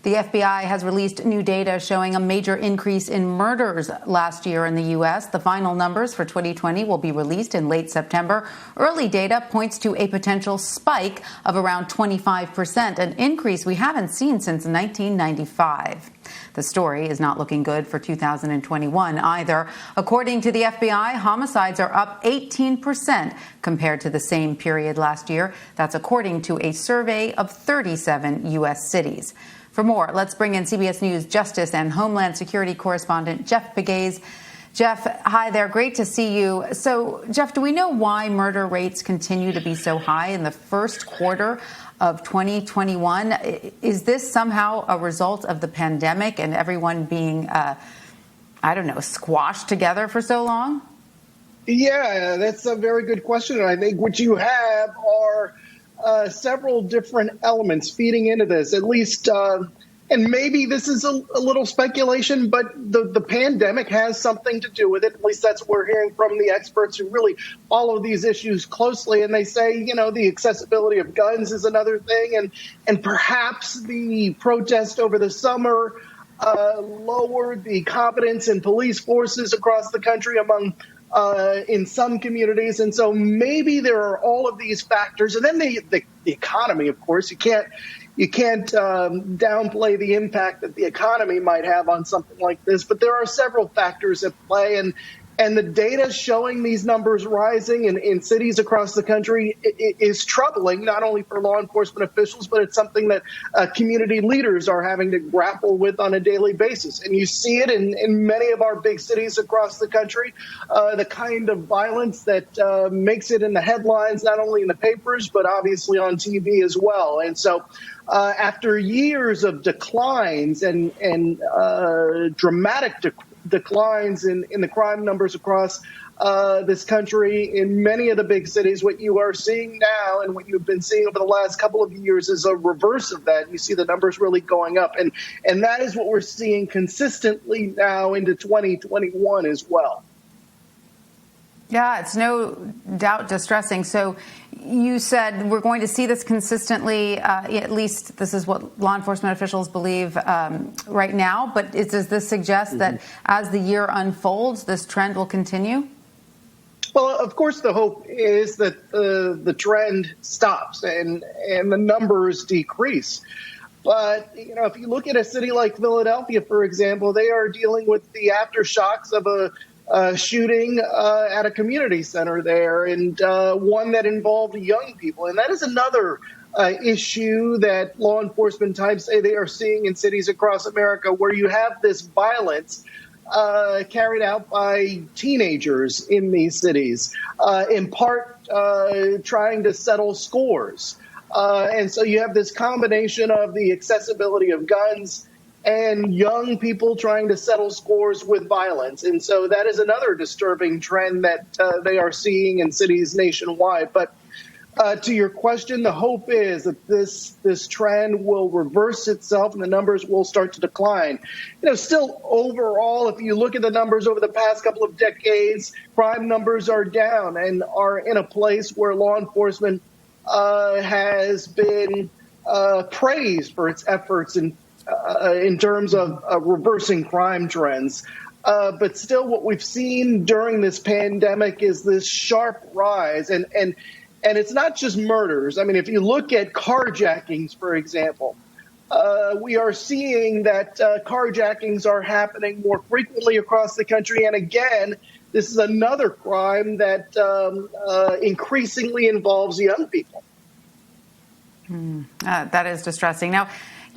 The FBI has released new data showing a major increase in murders last year in the U.S. The final numbers for 2020 will be released in late September. Early data points to a potential spike of around 25%, an increase we haven't seen since 1995. The story is not looking good for 2021 either. According to the FBI, homicides are up 18% compared to the same period last year. That's according to a survey of 37 U.S. cities. For more, let's bring in CBS News Justice and Homeland Security correspondent Jeff Pegues. Jeff, hi there. Great to see you. So, Jeff, do we know why murder rates continue to be so high in the first quarter of 2021? Is this somehow a result of the pandemic and everyone being, squashed together for so long? Yeah, that's a very good question. And I think what you have are several different elements feeding into this, at least, and maybe this is a little speculation, but the pandemic has something to do with it. At least that's what we're hearing from the experts who really follow these issues closely. And they say, the accessibility of guns is another thing. And perhaps the protest over the summer lowered the competence in police forces across the country in some communities. And so maybe there are all of these factors. And then the economy, of course, you can't downplay the impact that the economy might have on something like this. But there are several factors at play. And the data showing these numbers rising in cities across the country is troubling, not only for law enforcement officials, but it's something that community leaders are having to grapple with on a daily basis. And you see it in many of our big cities across the country, the kind of violence that makes it in the headlines, not only in the papers, but obviously on TV as well. And so after years of declines and dramatic declines in the crime numbers across this country, in many of the big cities, what you are seeing now and what you've been seeing over the last couple of years is a reverse of that. You see the numbers really going up. And that is what we're seeing consistently now into 2021 as well. Yeah, it's no doubt distressing. So you said we're going to see this consistently, at least this is what law enforcement officials believe right now. But does this suggest that as the year unfolds, this trend will continue? Well, of course, the hope is that the trend stops and the numbers decrease. But, if you look at a city like Philadelphia, for example, they are dealing with the aftershocks of a shooting at a community center there, and one that involved young people. And that is another issue that law enforcement types say they are seeing in cities across America, where you have this violence carried out by teenagers in these cities, in part trying to settle scores. And so you have this combination of the accessibility of guns and young people trying to settle scores with violence. And so that is another disturbing trend that they are seeing in cities nationwide. But to your question, the hope is that this trend will reverse itself and the numbers will start to decline. Still overall, if you look at the numbers over the past couple of decades, crime numbers are down and are in a place where law enforcement has been praised for its efforts in terms of reversing crime trends. But still what we've seen during this pandemic is this sharp rise. And it's not just murders. I mean, if you look at carjackings, for example, we are seeing that carjackings are happening more frequently across the country. And again, this is another crime that increasingly involves young people. That is distressing. Now,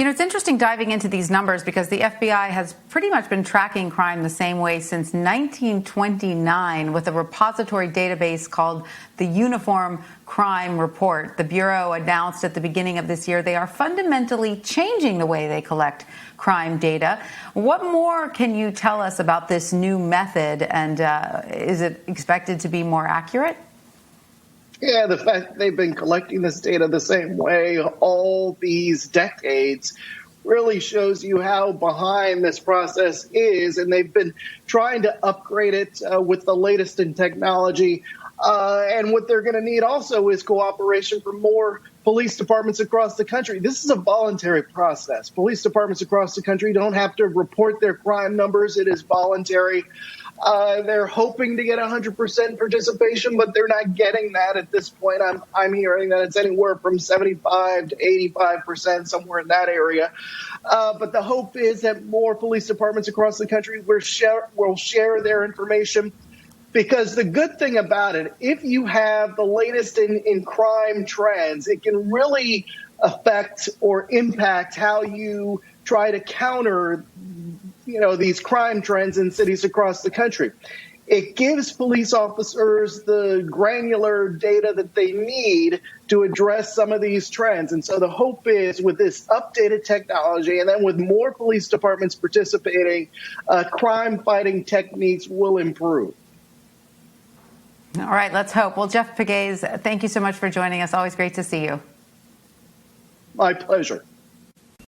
it's interesting diving into these numbers because the FBI has pretty much been tracking crime the same way since 1929 with a repository database called the Uniform Crime Report. The Bureau announced at the beginning of this year they are fundamentally changing the way they collect crime data. What more can you tell us about this new method, and is it expected to be more accurate? Yeah, the fact that they've been collecting this data the same way all these decades really shows you how behind this process is. And they've been trying to upgrade it with the latest in technology. And what they're going to need also is cooperation from more police departments across the country. This is a voluntary process. Police departments across the country don't have to report their crime numbers. It is voluntary. They're hoping to get 100% participation, but they're not getting that at this point. I'm hearing that it's anywhere from 75 to 85%, somewhere in that area. But the hope is that more police departments across the country will share their information. Because the good thing about it, if you have the latest in crime trends, it can really affect or impact how you try to counter, these crime trends in cities across the country. It gives police officers the granular data that they need to address some of these trends. And so the hope is with this updated technology and then with more police departments participating, crime fighting techniques will improve. All right, let's hope. Well, Jeff Pegues, thank you so much for joining us. Always great to see you. My pleasure.